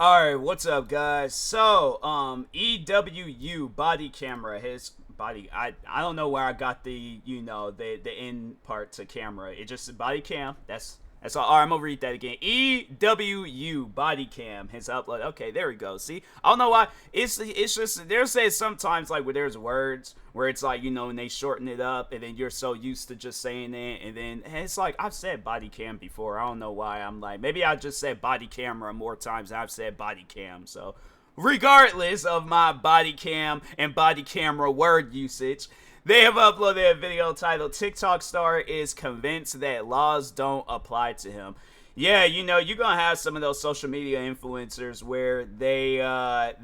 Alright, what's up guys? So, EWU body camera, his body, I don't know where I got the, the end part to camera. It just body cam. That's all. Alright, I'm gonna read that again. EWU body cam, his upload. Okay, there we go. See? I don't know why. It's just, there's sometimes like where there's words where it's like, and they shorten it up and then you're so used to just saying it, and then it's like I've said body cam before. I don't know why. I'm like, maybe I just said body camera more times than I've said body cam. So regardless of my body cam and body camera word usage, they have uploaded a video titled TikTok star is convinced that laws don't apply to him. Yeah, you're gonna have some of those social media influencers where they're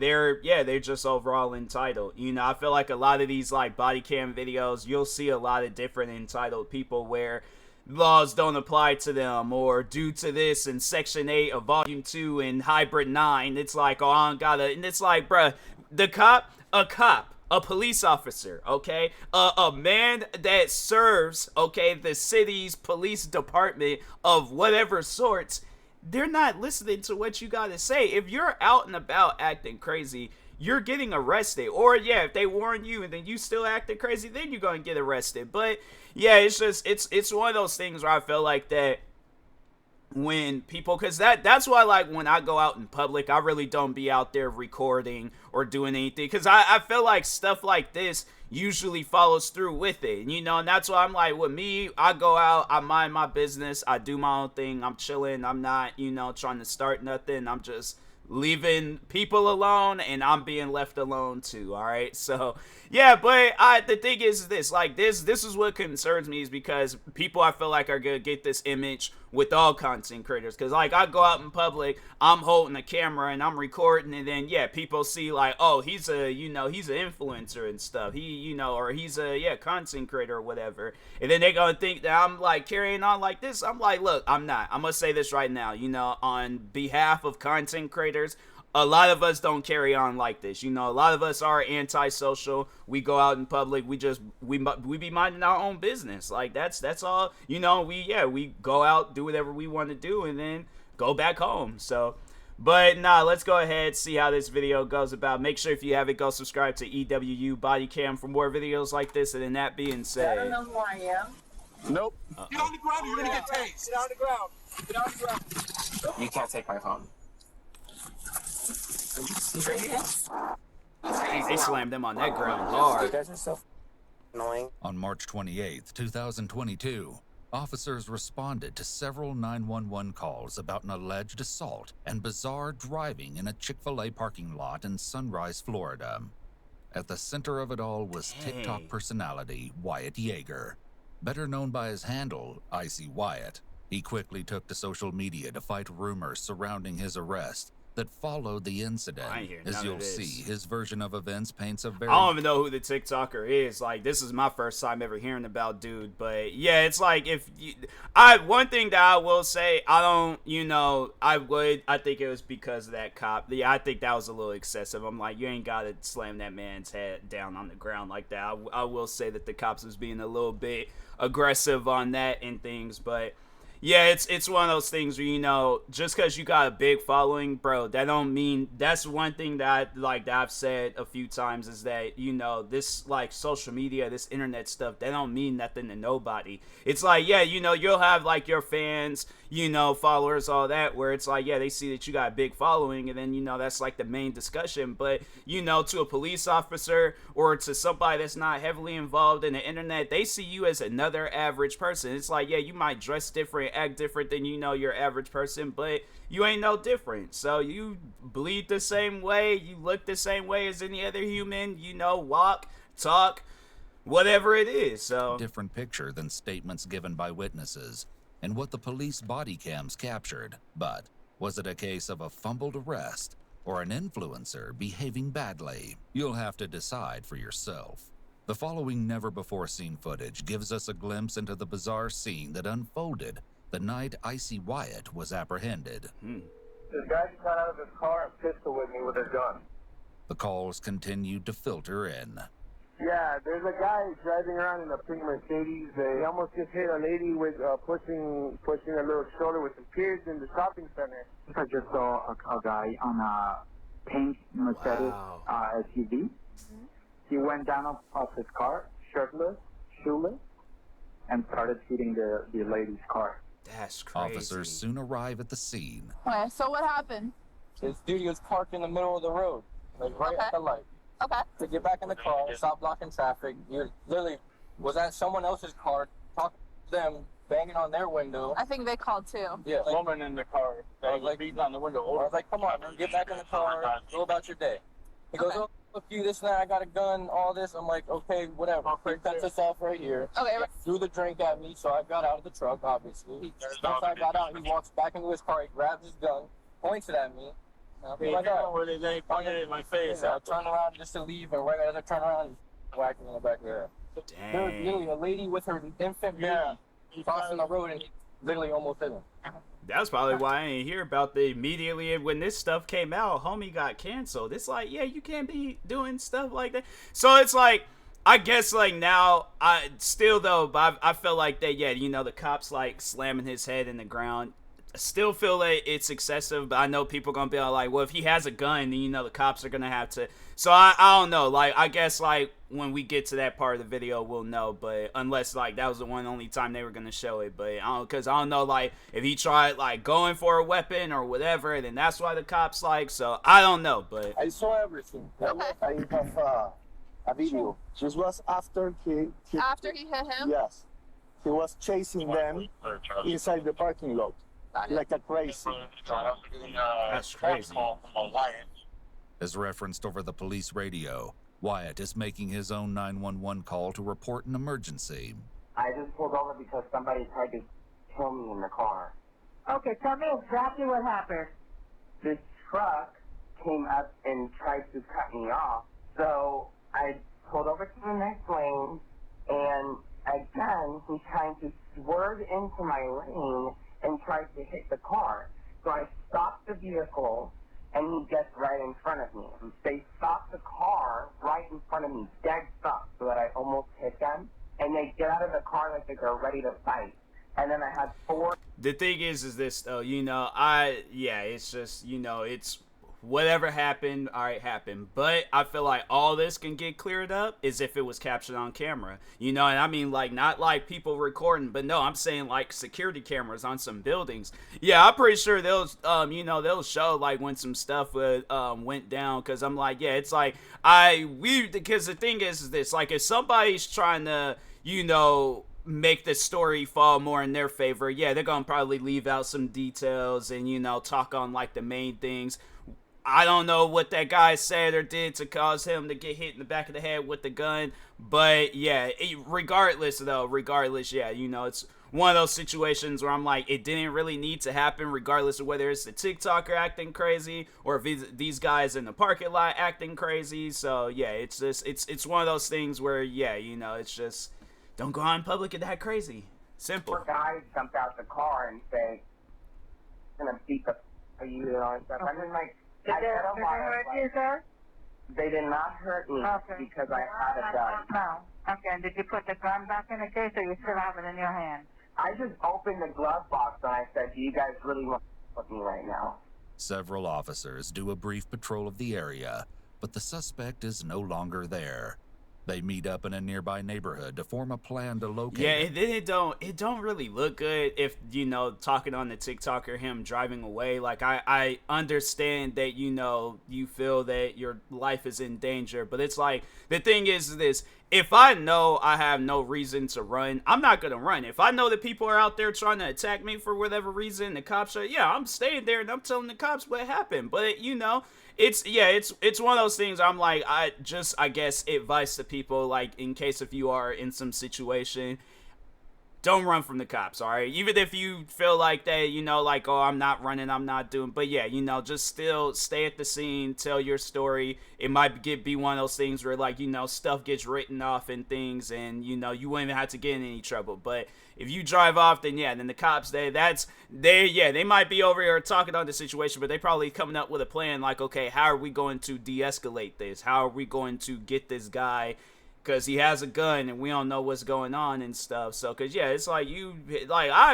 just overall entitled. I feel like a lot of these like body cam videos, you'll see a lot of different entitled people where laws don't apply to them, or due to this in Section 8 of Volume 2 and Hybrid 9, it's like, oh, I don't gotta, and it's like, bruh, a police officer, okay, a man that serves, okay, the city's police department of whatever sorts, they're not listening to what you gotta say. If you're out and about acting crazy, you're getting arrested. Or yeah, if they warn you and then you still acting crazy, then you're gonna get arrested. But yeah, it's just it's one of those things where I feel like that when people, because that's why, like, when I go out in public, I really don't be out there recording or doing anything, because I feel like stuff like this usually follows through with it, and that's why I'm like, with me, I go out, I mind my business, I do my own thing, I'm chilling, I'm not, trying to start nothing, I'm just leaving people alone, and I'm being left alone too. All right, so yeah, but the thing is this, like, this is what concerns me, is because people, I feel like, are gonna get this image with all content creators, because like I go out in public, I'm holding a camera and I'm recording, and then yeah, people see like, oh, he's a he's an influencer and stuff, he or he's a content creator or whatever, and then they're gonna think that I'm like carrying on like this. I'm like, look, I'm not. I'm gonna say this right now, on behalf of content creators, a lot of us don't carry on like this. A lot of us are antisocial. We go out in public. We be minding our own business. Like that's all. We go out, do whatever we want to do, and then go back home. So, but nah, let's go ahead, see how this video goes about. Make sure if you haven't, go subscribe to EWU Body Cam for more videos like this. And then that being said, I don't know who I am. Nope. Get on the ground or you're gonna get tased. Get on the ground. Get on the ground. You can't take my phone. Are you serious? They slammed them on that ground hard. You guys are so annoying. On March 28, 2022, officers responded to several 911 calls about an alleged assault and bizarre driving in a Chick-fil-A parking lot in Sunrise, Florida. At the center of it all was TikTok personality Wyatt Yeager, better known by his handle, Icy Wyatt. He quickly took to social media to fight rumors surrounding his arrest that followed the incident. As you'll see, his version of events paints a very... I don't even know who the TikToker is. Like, this is my first time ever hearing about dude. But yeah, it's like, if you... one thing that I will say, I don't, I think it was because of that cop. Yeah, I think that was a little excessive. I'm like, you ain't gotta slam that man's head down on the ground like that. I will say that the cops was being a little bit aggressive on that and things, but... yeah, it's one of those things where, just because you got a big following, bro, that don't mean... that's one thing that I've said a few times, is that, this, like, social media, this internet stuff, that don't mean nothing to nobody. It's like, yeah, you'll have, like, your fans, followers, all that, where it's like, yeah, they see that you got a big following, and then, that's, like, the main discussion. But, to a police officer or to somebody that's not heavily involved in the internet, they see you as another average person. It's like, yeah, you might dress different, act different than your average person, but you ain't no different. So you bleed the same way, you look the same way as any other human, walk, talk, whatever it is. So different picture than statements given by witnesses and what the police body cams captured. But was it a case of a fumbled arrest or an influencer behaving badly? You'll have to decide for yourself. The following never-before-seen footage gives us a glimpse into the bizarre scene that unfolded the night Icy Wyatt was apprehended. This guy just got out of his car and pistol with me with a gun. The calls continued to filter in. Yeah, there's a guy driving around in a pink Mercedes. He almost just hit a lady with pushing a little stroller with some kids in the shopping center. I just saw a guy on a pink Mercedes SUV. He went down off his car, shirtless, shoeless, and started hitting the lady's car. That's crazy. Officers soon arrive at the scene. Okay, so what happened? This dude was parked in the middle of the road, like right at the light. Okay. To get back in the car, stop blocking traffic. You literally was at someone else's car, talking to them, banging on their window. I think they called too. Yeah, like, Woman in the car. I was like beating on the window. I was like, come on, man, get back in the car, go about your day. He goes, oh, look you, this and that, I got a gun, all this. I'm like, okay, whatever. He cuts us off right here. Okay. Threw the drink at me, so I got out of the truck, obviously. Once I got out, he walks back into his car, he grabs his gun, points it at me. They pointed it in my face. I turn around just to leave, and right as I turn around, he's whacking in the back of the head. There was literally a lady with her infant baby crossing the road, and he literally almost hit him. That's probably why I didn't hear about the immediately when this stuff came out, homie got canceled. It's like, yeah, you can't be doing stuff like that. So it's like, I guess like now, I still though, but I feel like that, yeah, you know, the cops like slamming his head in the ground. I still feel like it's excessive, but I know people are going to be like, well, if he has a gun, then, you know, the cops are going to have to. So I don't know. Like, I guess, like, when we get to that part of the video, we'll know. But unless, like, that was the only time they were going to show it. But because I don't know, like, if he tried, like, going for a weapon or whatever, then that's why the cops, like, so I don't know. But I saw everything. Okay. I have a video. This was after he After he hit him? Yes. He was chasing them inside the parking lot. Like a crazy. that's crazy. As referenced over the police radio, Wyatt is making his own 911 call to report an emergency. I just pulled over because somebody tried to kill me in the car. Okay, tell me exactly what happened. This truck came up and tried to cut me off, so I pulled over to the next lane, and again, he's trying to swerve into my lane and tried to hit the car. So I stopped the vehicle, and he gets right in front of me. They stopped the car right in front of me, dead stop, so that I almost hit them. And they get out of the car like they're ready to fight. And then I had 4. The thing is this, though, you know, it's just, you know, it's whatever happened, all right, happened. But I feel like all this can get cleared up is if it was captured on camera, you know, and I mean, like, not like people recording, but no, I'm saying like security cameras on some buildings. Yeah, I'm pretty sure they'll, you know, they'll show like when some stuff went down, because I'm like, yeah, it's like, because the thing is this, like, if somebody's trying to, you know, make the story fall more in their favor, yeah, they're gonna probably leave out some details and, you know, talk on like the main things. I don't know what that guy said or did to cause him to get hit in the back of the head with the gun, but yeah, regardless, yeah, you know, it's one of those situations where I'm like, it didn't really need to happen, regardless of whether it's the TikToker acting crazy or if these guys in the parking lot acting crazy. So yeah, it's just, it's one of those things where, yeah, you know, it's just, don't go out in public and act crazy. Simple. 4 guys jumped out the car and say, I'm gonna beat the you and stuff. I mean, like, Did they hurt you, sir? They did not hurt me because I had a gun. No. Okay, and did you put the gun back in the case, or you still have it in your hand? I just opened the glove box and I said, do you guys really want to with me right now? Several officers do a brief patrol of the area, but the suspect is no longer there. They meet up in a nearby neighborhood to form a plan to locate Yeah, him. and then it don't really look good if, you know, talking on the TikToker, him driving away. Like, I understand that, you know, you feel that your life is in danger, but it's like, the thing is this, if I know I have no reason to run, I'm not gonna run. If I know that people are out there trying to attack me for whatever reason, the cops are, yeah, I'm staying there and I'm telling the cops what happened. But, you know, it's one of those things I'm like, I guess advice to people, like, in case if you are in some situation, don't run from the cops, all right? Even if you feel like that, you know, like, oh, I'm not running, I'm not doing, but yeah, you know, just still stay at the scene, tell your story. It might be one of those things where, like, you know, stuff gets written off and things, and, you know, you won't even have to get in any trouble. But if you drive off, then yeah, then the cops, they might be over here talking on the situation, but they probably coming up with a plan, like, okay, how are we going to de-escalate this? How are we going to get this guy because he has a gun and we don't know what's going on and stuff. So, because, yeah, it's like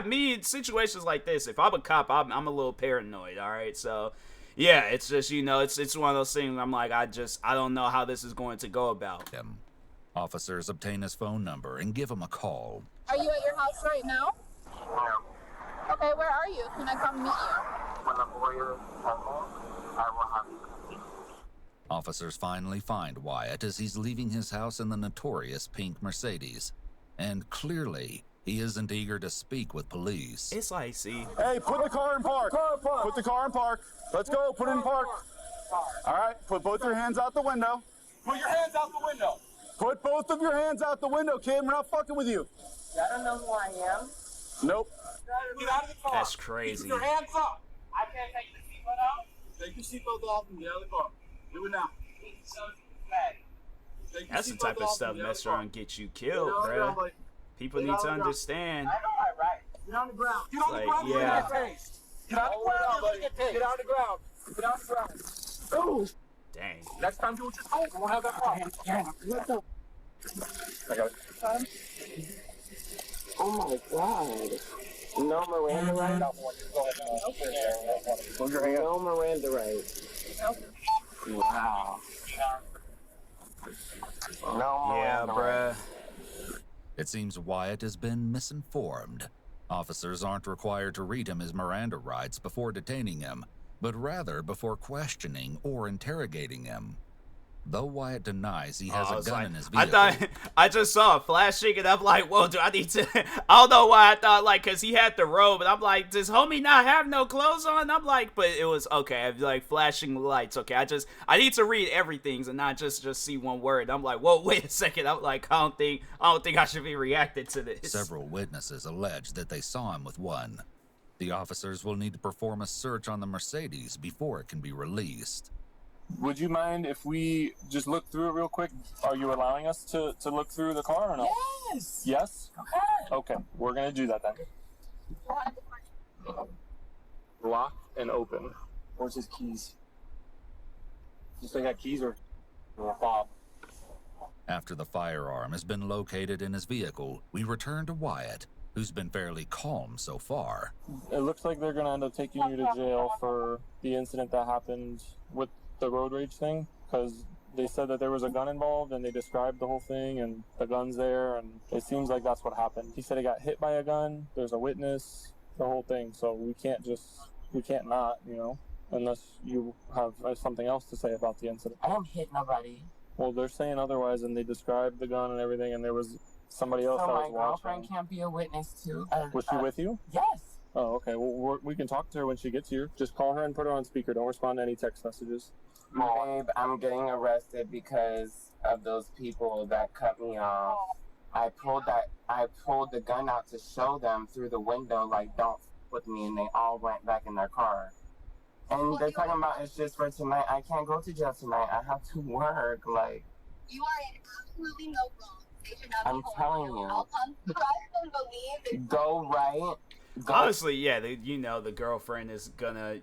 me in situations like this, if I'm a cop, I'm a little paranoid, all right? So, yeah, it's just, you know, it's one of those things I'm like, I don't know how this is going to go about. Officers obtain his phone number and give him a call. Are you at your house right now? Okay, where are you? Can I come meet you? When the boy is at home, I will have you. Officers finally find Wyatt as he's leaving his house in the notorious pink Mercedes. And clearly, he isn't eager to speak with police. It's like, see. Hey, put the car in park. Put the car in park. Let's go. Put it in park. All right. Put both your hands out the window. Put your hands out the window. Put both of your hands out the window, kid. We're not fucking with you. I don't know who I am. Nope. Get out of the car. That's crazy. Keep your hands up. I can't take the seatbelt out. Take your seatbelt off and get out of the car. Do it now. That's the type of stuff that's trying to get you killed, bruh. People need to understand. I know my right. Get on the ground. Get on the ground. Yeah. Get on the ground. You're gonna get tased. Get on the ground. Get on the ground. Oh. Dang. Next time do what you're told. We won't have that problem. I got it. Oh my God. No Miranda rights? No Miranda rights. Wow. No Yeah, Miranda bruh. It seems Wyatt has been misinformed. Officers aren't required to read him his Miranda rights before detaining him, but rather before questioning or interrogating him. Though Wyatt denies he has a gun in his vehicle. I just saw it flashing and I'm like, whoa, do I need to, I don't know why I thought, like, cause he had the robe and I'm like, does homie not have no clothes on? I'm like, but it was, okay, like flashing lights, okay, I need to read everything and not just see one word. I'm like, whoa, wait a second, I'm like, I don't think I should be reacting to this. Several witnesses allege that they saw him with one. The officers will need to perform a search on the Mercedes before it can be released. Would you mind if we just look through it real quick? Are you allowing us to look through the car or no? Yes. Yes? Okay, we're gonna do that then. Lock and open. Where's his keys? You still got keys or a fob? After the firearm has been located in his vehicle, we return to Wyatt, who's been fairly calm so far. It looks like they're gonna end up taking you to jail for the incident that happened with the road rage thing, because they said that there was a gun involved and they described the whole thing and the gun's there, and it seems like that's what happened. He said he got hit by a gun, there's a witness, the whole thing, so we can't not, you know, unless you have something else to say about the incident. I didn't hit nobody. Well, they're saying otherwise, and they described the gun and everything, and there was somebody else that was watching. So my girlfriend can't be a witness too? Was she with you? Yes. Oh, okay. Well, we can talk to her when she gets here. Just call her and put her on speaker. Don't respond to any text messages. Babe, I'm getting arrested because of those people that cut me off. I pulled the gun out to show them through the window, like, don't f with me, and they all went back in their car. And they're talking about it's just for tonight. I can't go to jail tonight. I have to work, like. You are in absolutely no wrong. They should not I'm telling you. I'll trust and believe. Go right. Honestly, yeah, the girlfriend is gonna,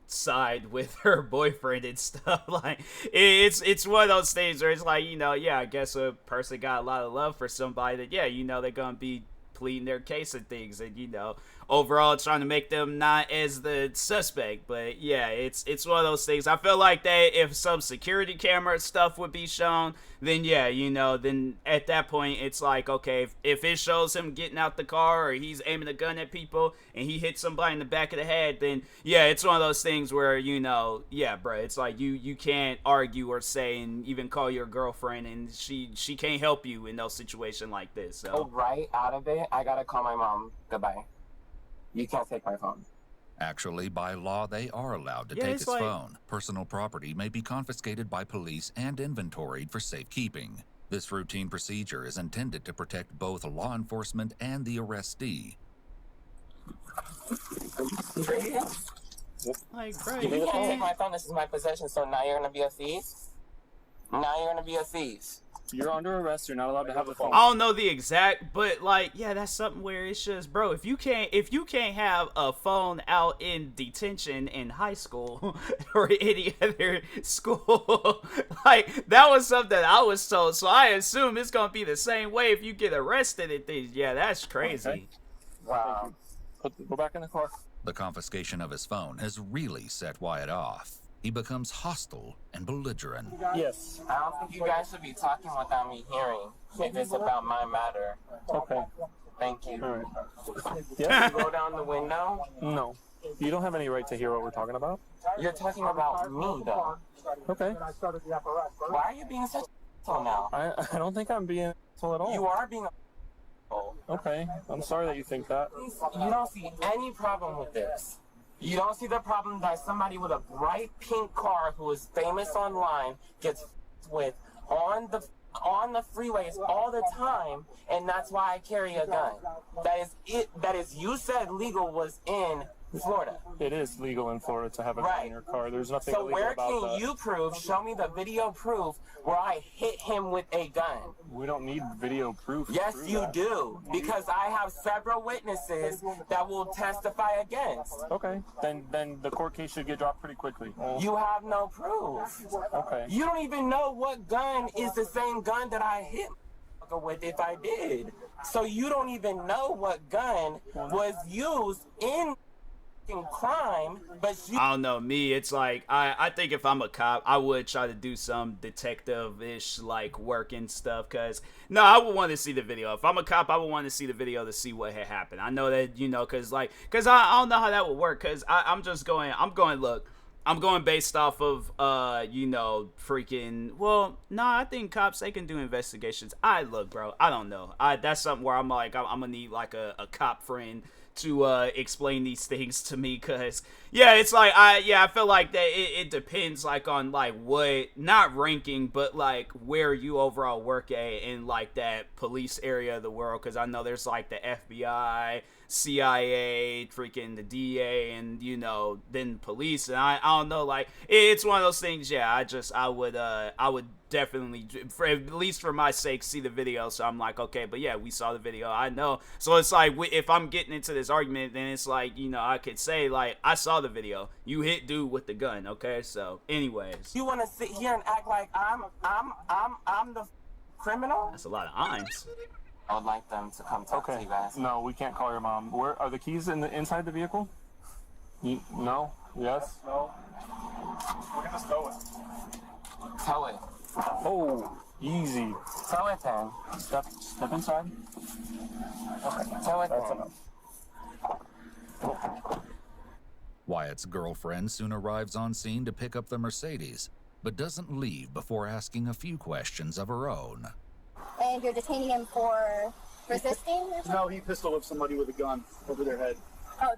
side with her boyfriend and stuff. Like, it's one of those things where it's like, yeah, I guess a person got a lot of love for somebody that, yeah, they're gonna be pleading their case and things, and overall trying to make them not as the suspect. But yeah, it's one of those things. I feel like that if some security camera stuff would be shown, then yeah, then at that point it's like, okay, if it shows him getting out the car or he's aiming a gun at people and he hits somebody in the back of the head, then yeah, it's one of those things where yeah, bro, it's like you can't argue or say and even call your girlfriend, and she can't help you in no situation like this. So go right out of it. I gotta call my mom. Goodbye. You can't take my phone. Actually, by law, they are allowed to take his phone. Personal property may be confiscated by police and inventoried for safekeeping. This routine procedure is intended to protect both law enforcement and the arrestee. Like, bro, you can't take my phone. This is my possession, so now you're gonna be a thief? Now you're gonna be a thief. You're under arrest. You're not allowed to have the phone. I don't know the exact, but like, yeah, that's something where it's just, bro, if you can't have a phone out in detention in high school or any other school, like that was something I was told. So I assume it's gonna be the same way if you get arrested and things. Yeah, that's crazy. Okay. Wow. Go back in the car. The confiscation of his phone has really set Wyatt off. He becomes hostile and belligerent. Yes. I don't think you guys should be talking without me hearing if it's about my matter. Okay. Thank you. All right. Yes. Roll down the window. No. You don't have any right to hear what we're talking about. You're talking about me, though. Okay. Why are you being such a now? I don't think I'm being asshole at all. You are being a Okay. I'm sorry that you think that. You don't see any problem with this. You don't see the problem that somebody with a bright pink car who is famous online gets with on the freeways all the time, and that's why I carry a gun. That is it. That is, you said legal was in Florida. It is legal in Florida to have a gun in your car. There's nothing So illegal where about can that. you prove? Show me the video proof where I hit him with a gun. We don't need video proof. Yes, you do, because I have several witnesses that will testify against. Okay, then the court case should get dropped pretty quickly. You have no proof. Okay. You don't even know what gun is the same gun that I hit with if I did. So you don't even know what gun was used in crime, but I don't know, me, it's like I think if I'm a cop, I would try to do some detective-ish like work and stuff, because no, I would want to see the video. If I'm a cop, I would want to see the video to see what had happened. I know that, you know, because I don't know how that would work, because I'm going based off of you know, freaking, well, no, I think cops, they can do investigations. Look, bro, I don't know, that's something where I'm like, I'm gonna need like a cop friend to explain these things to me, because yeah, it's like I feel like that it depends like on like what, not ranking, but like where you overall work at in like that police area of the world, because I know there's like the FBI, CIA, freaking the DA, and you know, then police, and I don't know, like it's one of those things. Yeah, I would definitely, for at least for my sake, see the video. So I'm like, okay, but yeah, we saw the video, I know. So it's like, if I'm getting into this argument, then it's like, you know, I could say like, I saw the video, you hit dude with the gun. Okay, so anyways, you want to sit here and act like I'm the criminal? That's a lot of "I'ms." I would like them to come talk to you guys. No, we can't call your mom. Where are the keys inside the vehicle? No. Yes. No. We're gonna tow it. Tow it. Oh, easy. Tow it then. Step inside. Okay. Tow it That's then. enough. Wyatt's girlfriend soon arrives on scene to pick up the Mercedes, but doesn't leave before asking a few questions of her own. And you're detaining him for resisting or something? No, he pistol whipped somebody with a gun over their head. Oh,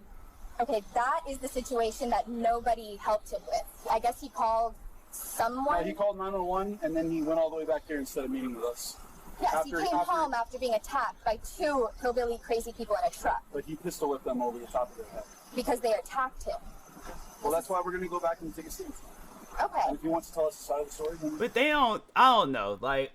okay, that is the situation that nobody helped him with. I guess he called someone? Yeah, he called 911, and then he went all the way back here instead of meeting with us. Yes, he came home after being attacked by two hillbilly crazy people in a truck. But he pistol whipped them over the top of their head. Because they attacked him. Well, that's why we're going to go back and take a seat. Okay. And if he wants to tell us the side of the story, then... But I don't know, like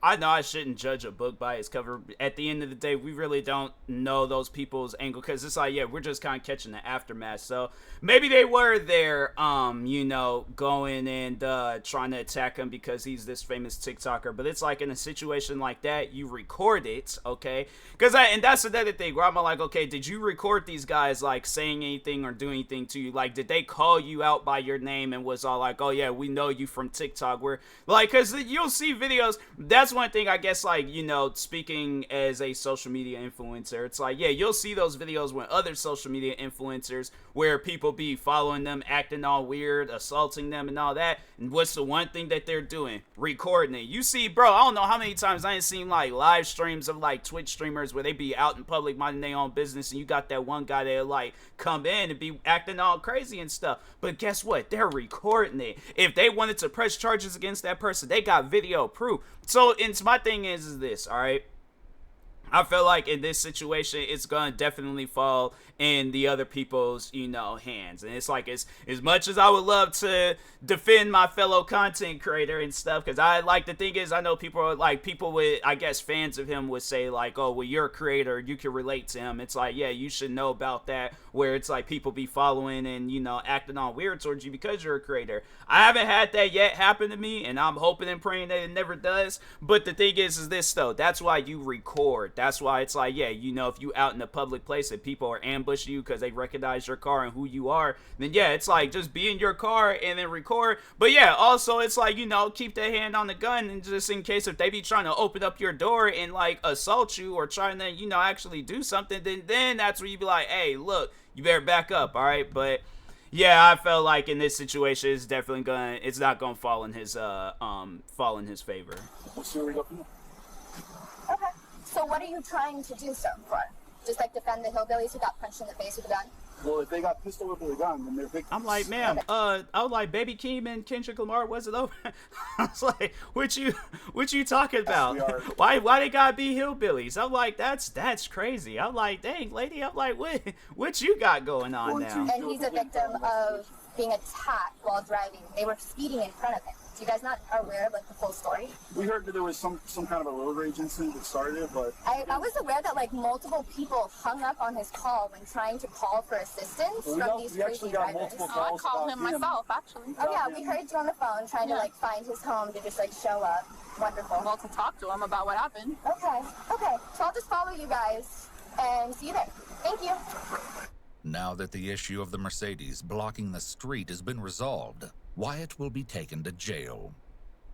I know I shouldn't judge a book by its cover. At the end of the day, we really don't know those people's angle, because it's like, yeah, we're just kind of catching the aftermath. So maybe they were there, you know, going and trying to attack him because he's this famous TikToker. But it's like, in a situation like that, you record it, okay? And that's another thing where I'm like, okay, did you record these guys like saying anything or doing anything to you? Like, did they call you out by your name and was all like, oh yeah, we know you from TikTok? Where like, because you'll see videos. That's one thing, I guess, like, you know, speaking as a social media influencer, it's like, yeah, you'll see those videos when other social media influencers where people be following them, acting all weird, assaulting them and all that, and what's the one thing that they're doing? Recording it. You see, bro, I don't know how many times I ain't seen like live streams of like Twitch streamers where they be out in public minding their own business, and you got that one guy that like come in and be acting all crazy and stuff, but guess what? They're recording it. If they wanted to press charges against that person, they got video proof. So it's my thing is this, all right? I feel like in this situation, it's gonna definitely fall in the other people's, you know, hands. And it's like, as much as I would love to defend my fellow content creator and stuff, because I like, the thing is, I know people are like, people with, I guess, fans of him would say like, oh, well, you're a creator, you can relate to him. It's like, yeah, you should know about that, where it's like people be following and, you know, acting all weird towards you because you're a creator. I haven't had that yet happen to me, and I'm hoping and praying that it never does. But the thing is this though, that's why you record. That's why it's like, yeah, you know, if you out in a public place and people are ambushing you because they recognize your car and who you are, then yeah, it's like, just be in your car and then record. But yeah, also it's like, you know, keep their hand on the gun, and just in case if they be trying to open up your door and like assault you or trying to, you know, actually do something, then that's where you be like, hey, look, you better back up, all right? But yeah, I felt like in this situation, it's not gonna fall in his favor. Okay. So what are you trying to do so far? Just like defend the hillbillies who got punched in the face with a gun? Well, if they got pistol whipped with a gun, then they're victims. I'm like, ma'am, I was like, Baby Keem and Kendrick Lamar, was it over? I was like, what you talking about? Why they gotta be hillbillies? I'm like, that's crazy. I'm like, dang, lady, I'm like, what you got going on now? And he's a victim of being attacked while driving. They were speeding in front of him. So you guys not aware of like the full story? We heard that there was some kind of a road rage incident that started it, but I was aware that like multiple people hung up on his call when trying to call for assistance from these crazy drivers. I called him myself, actually. Oh yeah, we heard you on the phone trying to like find his home to just like show up. Wonderful. Well, to talk to him about what happened. Okay. So I'll just follow you guys and see you there. Thank you. Now that the issue of the Mercedes blocking the street has been resolved, Wyatt will be taken to jail.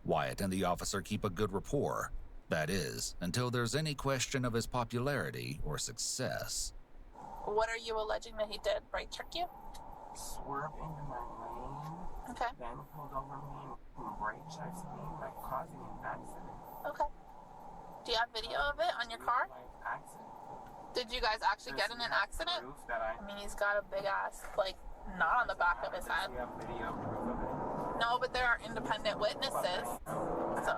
Wyatt and the officer keep a good rapport. That is, until there's any question of his popularity or success. What are you alleging that he did? Brake check you? Swerved into my lane. Okay. Then pulled over me and brake checked me, like causing an accident. Okay. Do you have video of it on your car? Accident. Did you guys actually get in an accident? I mean, he's got a big ass, like, knot on the back of his head. No, but there are independent witnesses. So.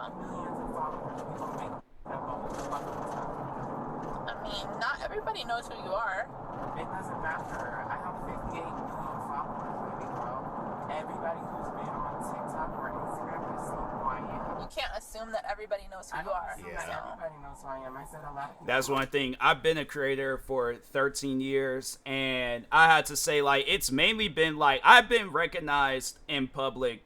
I mean, not everybody knows who you are. It doesn't matter. I have 58 million followers, baby girl. Everybody who's been on TikTok or Instagram has seen who I am. You can't assume that everybody knows who you are. Yeah. Everybody knows who I am. I said a lot of people. That's one thing. I've been a creator for 13 years, and I had to say, like, it's mainly been, like, I've been recognized in public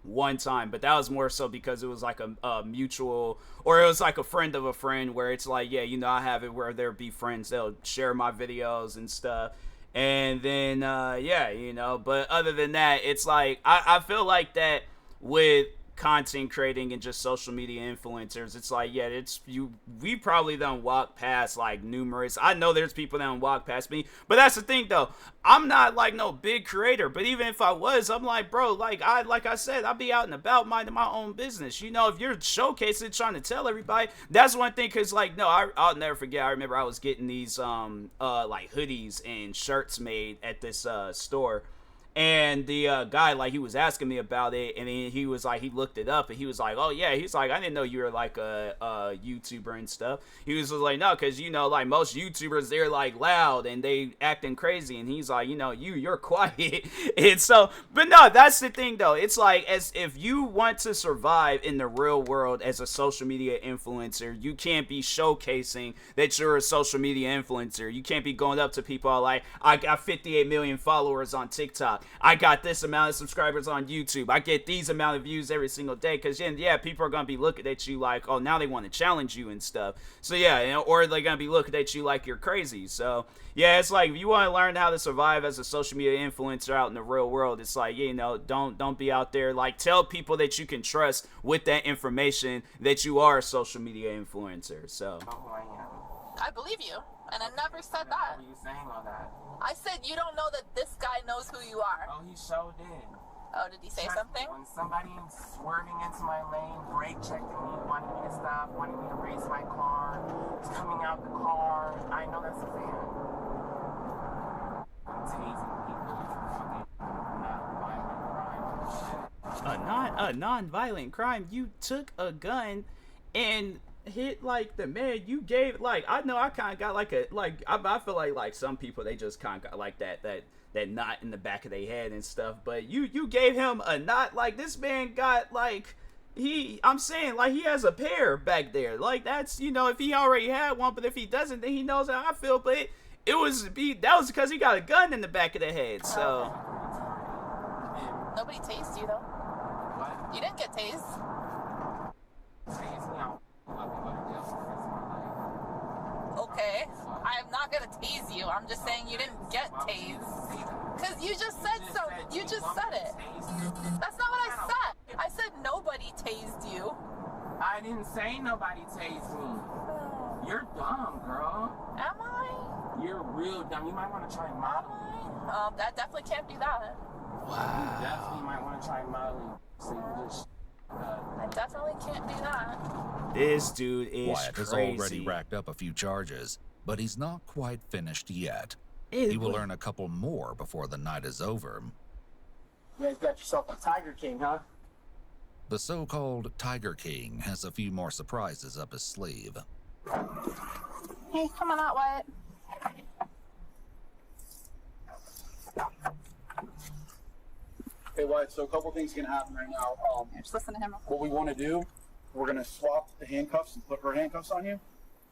one time, but that was more so because it was like a mutual, or it was like a friend of a friend, where it's like, yeah, you know, I have it where there be friends, they'll share my videos and stuff. And then, yeah, you know, but other than that, it's like, I feel like that with content creating and just social media influencers, it's like, yeah, we probably done walk past like numerous, I know there's people that done walk past me, but that's the thing though, I'm not like no big creator, but even if I was, I'm like, bro, like I said, I'll be out and about minding my own business, you know. If you're showcasing, trying to tell everybody, that's one thing, because like, no, I'll never forget, I remember I was getting these like hoodies and shirts made at this store. And the guy, like, he was asking me about it, and he was like, he looked it up, and he was like, oh yeah, he's like, I didn't know you were like a YouTuber and stuff. He was just like, no, because, you know, like most YouTubers, they're like loud and they acting crazy, and he's like, you know, you're quiet. And so, but no, that's the thing though, it's like, as if you want to survive in the real world as a social media influencer, you can't be showcasing that you're a social media influencer. You can't be going up to people like, I got 58 million followers on TikTok, I got this amount of subscribers on YouTube, I get these amount of views every single day, because yeah, people are gonna be looking at you like, oh, now they want to challenge you and stuff. So yeah, you know, or they're gonna be looking at you like you're crazy. So yeah, it's like, if you want to learn how to survive as a social media influencer out in the real world, it's like, you know, don't be out there, like, tell people that you can trust with that information that you are a social media influencer. So I believe you, and I never said that. Why are you saying all that? I said you don't know that this guy knows who you are. Oh, he sure did. Oh, did he say something? When somebody swerving into my lane, brake checking me, wanting me to stop, wanting me to race my car, coming out the car, I know that's a fan. I'm tasing people for fucking non-violent crime. A non-violent crime? You took a gun and hit like the man you gave. Like I know I kind of got like a like I feel like some people they just kind of got like that knot in the back of their head and stuff. But you gave him a knot. Like this man got like I'm saying like he has a pair back there. Like that's if he already had one, but if he doesn't, then he knows how I feel. But that was because he got a gun in the back of the head. So nobody tased you though. What? You didn't get tased. Okay, I'm not gonna tase you. I'm just saying you didn't get tased. Because you just said so. You just said it. That's not what I said. I said nobody tased you. I didn't say nobody tased me. You're dumb, girl. Am I? You're real dumb. You might want to try modeling. I definitely can't do that. Wow. You definitely might want to try modeling. So you just... I definitely can't do that. This dude is Wyatt has crazy. already racked up a few charges, but he's not quite finished yet. He will earn a couple more before the night is over. You guys got yourself a Tiger King, huh? The so-called Tiger King has a few more surprises up his sleeve. Hey, come on out, Wyatt. Hey, Wyatt, so a couple things can happen right now. Just listen to him. What we want to do, we're going to swap the handcuffs and put her handcuffs on you,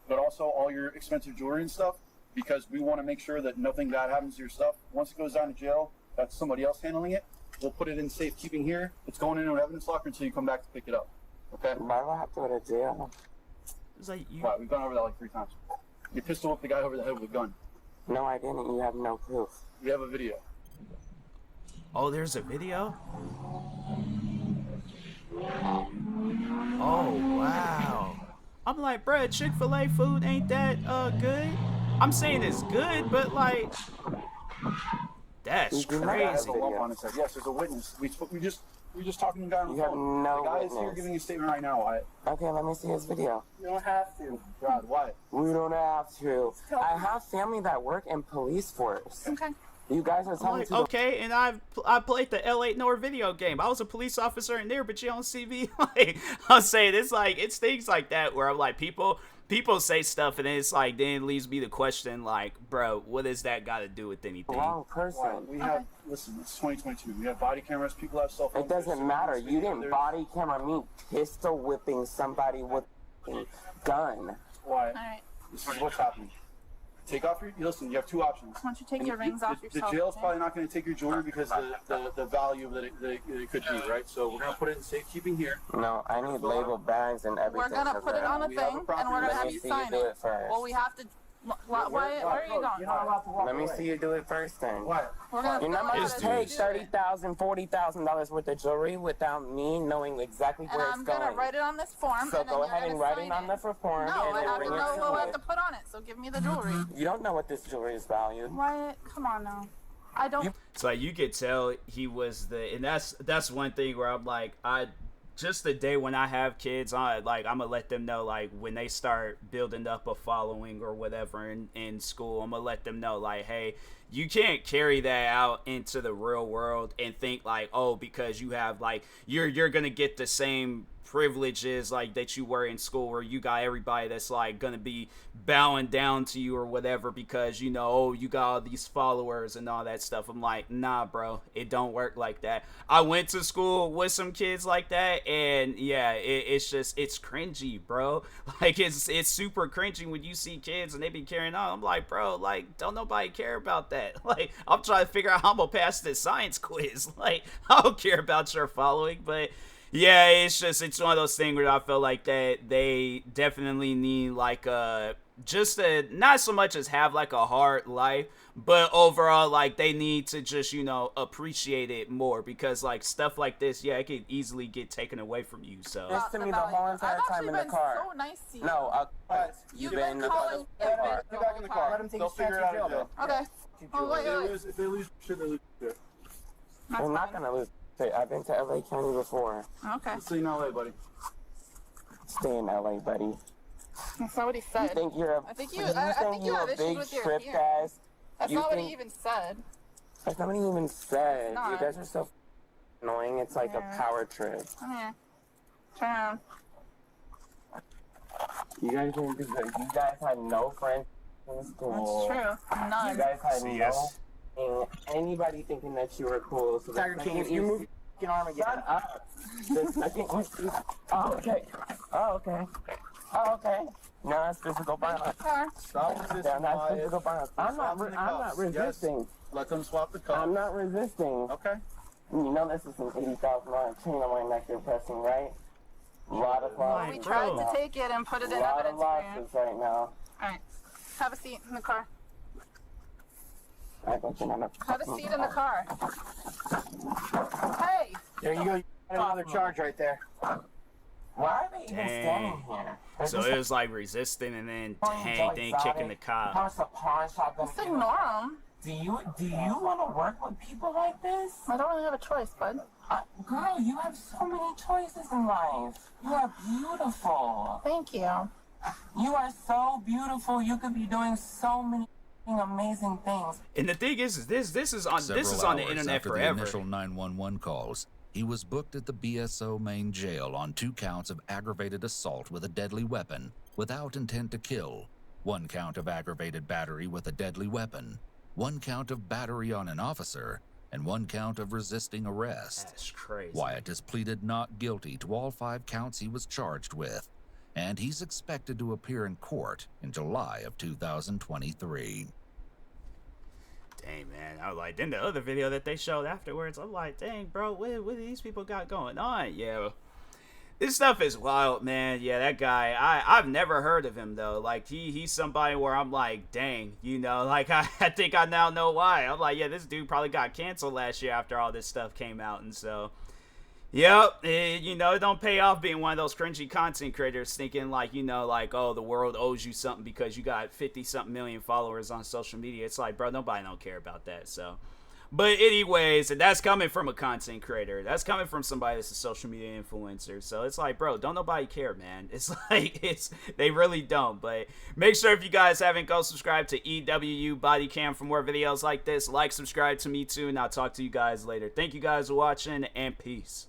but also all your expensive jewelry and stuff, because we want to make sure that nothing bad happens to your stuff. Once it goes down to jail, that's somebody else handling it. We'll put it in safekeeping here. It's going into an evidence locker until you come back to pick it up. Okay? Why do I have to go to jail? It's like you... Right, we've gone over that like 3 times. You pistol whipped the guy over the head with a gun. No, I didn't. You have no proof. We have a video. Oh, there's a video? Oh, wow. I'm like, bruh, Chick-fil-A food ain't that good? I'm saying it's good, but like, that's crazy. Yes, there's a witness. We just talking to the guy on the phone. You have no The guy witness. is here giving a statement right now, Wyatt. Okay, let me see his video. You don't have to. God, why? We don't have to. I have family that work in police force. Okay. You guys are telling Like, okay, and I played the L8 Nor video game. I was a police officer in there, but you don't see me. Like, I'm saying it's things like that where I'm like, people say stuff and it's like then it leaves me the question like, bro, what does that got to do with anything? Wrong person. Wyatt, we have listen. It's 2022. We have body cameras. People have cell phones. It doesn't matter. You didn't body camera me pistol whipping somebody with a gun. Wyatt, All right. this is what's happening. Take off your. Listen, you have 2 options. Why don't you take And your rings off the yourself? jail's probably not going to take your jewelry because the value that it could be, right? So we're going to put it in safekeeping here. No, I need labeled bags and everything. We're gonna put it on a We have a thing, and property. we're gonna Let have me you see you sign do it. it first. Well, we have to. Wyatt, where are you going? You're not allowed to walk Let me away. see you do it first then. Wyatt, We're gonna. You're not we're going to gonna take do it. $30,000, $40,000 worth of jewelry without me knowing exactly And where I'm it's gonna going. write it on this form. So and then go you're ahead gonna and write sign it on the form No, and I then have to bring it know what I have to to me. put on it. So give me the jewelry. You don't know what this jewelry is valued. Wyatt, come on now. I don't. So you could tell he was and that's one thing where I'm like, just the day when I have kids, I'm gonna let them know, like, when they start building up a following or whatever in school, I'm gonna let them know, like, hey, you can't carry that out into the real world and think like, oh, because you have like you're gonna get the same privileges like that you were in school where you got everybody that's like gonna be bowing down to you or whatever because oh, you got all these followers and all that stuff. I'm like, nah, bro, it don't work like that. I went to school with some kids like that, and yeah, it's cringy, bro. Like it's super cringy when you see kids and they be carrying on. I'm like, bro, like, don't nobody care about that. Like, I'm trying to figure out how I'm gonna pass this science quiz. Like, I don't care about your following, but yeah, it's one of those things where I feel like that they definitely need like not so much as have like a hard life, but overall like they need to just appreciate it more because like stuff like this, yeah, it could easily get taken away from you. So This to me the whole entire time in the car. So nice to you. No, You've been calling. get back in the car. Let him take They'll his figure chance it out in in jail, jail. Okay. Oh, wait. If they lose, should they lose? Yeah. We're not going to lose. I've been to LA County before. Okay. See you in LA, buddy. Stay in LA, buddy. That's not what he said. You think you're a, I think you have a issues big with your trip, ear. guys? That's not what he even said. That's not what he even said. It's not. You guys are so annoying. It's like a power trip. Come here. Turn around. You guys didn't do good. You guys had no friends in school. That's true. None. You guys had See, no anybody thinking that you were cool. So Tiger King, if you move your arm again. Shut up. The second you see. Oh, okay. Oh, okay. Oh, okay. No, that's physical violence. Stop resisting. Yeah, that's physical violence. I'm not resisting. Yes. Let them swap the cuffs. I'm not resisting. Okay. You know this is an $80,000 chain on my neck you're pressing, right? A lot of losses. We tried to take it and put it in A lot of evidence for you. losses right now. Alright. Have a seat in the car. I don't know. Have a seat in the car. Hey! There you go. You got another charge right there. Why are they even standing here? So it was like resisting and then dang, kicking the cop. How's the pawn shop gonna Just ignore them. Do you want to work with people like this? I don't really have a choice, bud. Girl, you have so many choices in life. You are beautiful. Thank you. You are so beautiful. You could be doing so many amazing things. And the thing is this is on the internet after forever. The initial 911 calls, he was booked at the BSO main jail on 2 counts of aggravated assault with a deadly weapon without intent to kill, 1 count of aggravated battery with a deadly weapon, 1 count of battery on an officer, and 1 count of resisting arrest. That's crazy. Wyatt has pleaded not guilty to all 5 counts he was charged with, and he's expected to appear in court in July of 2023. Dang, man. I was like, then the other video that they showed afterwards, I'm like, dang, bro, what do these people got going on? Yeah. This stuff is wild, man. Yeah, that guy, I've never heard of him, though. Like, he's somebody where I'm like, dang, you know, like, I think I now know why. I'm like, yeah, this dude probably got canceled last year after all this stuff came out, and so... Yep, you know, it don't pay off being one of those cringy content creators thinking like, you know, like, oh, the world owes you something because you got 50-something million followers on social media. It's like, bro, nobody don't care about that, so. But anyways, and that's coming from a content creator. That's coming from somebody that's a social media influencer. So it's like, bro, don't nobody care, man. It's like, they really don't. But make sure if you guys haven't, go subscribe to EWU Bodycam for more videos like this. Like, subscribe to me too, and I'll talk to you guys later. Thank you guys for watching, and peace.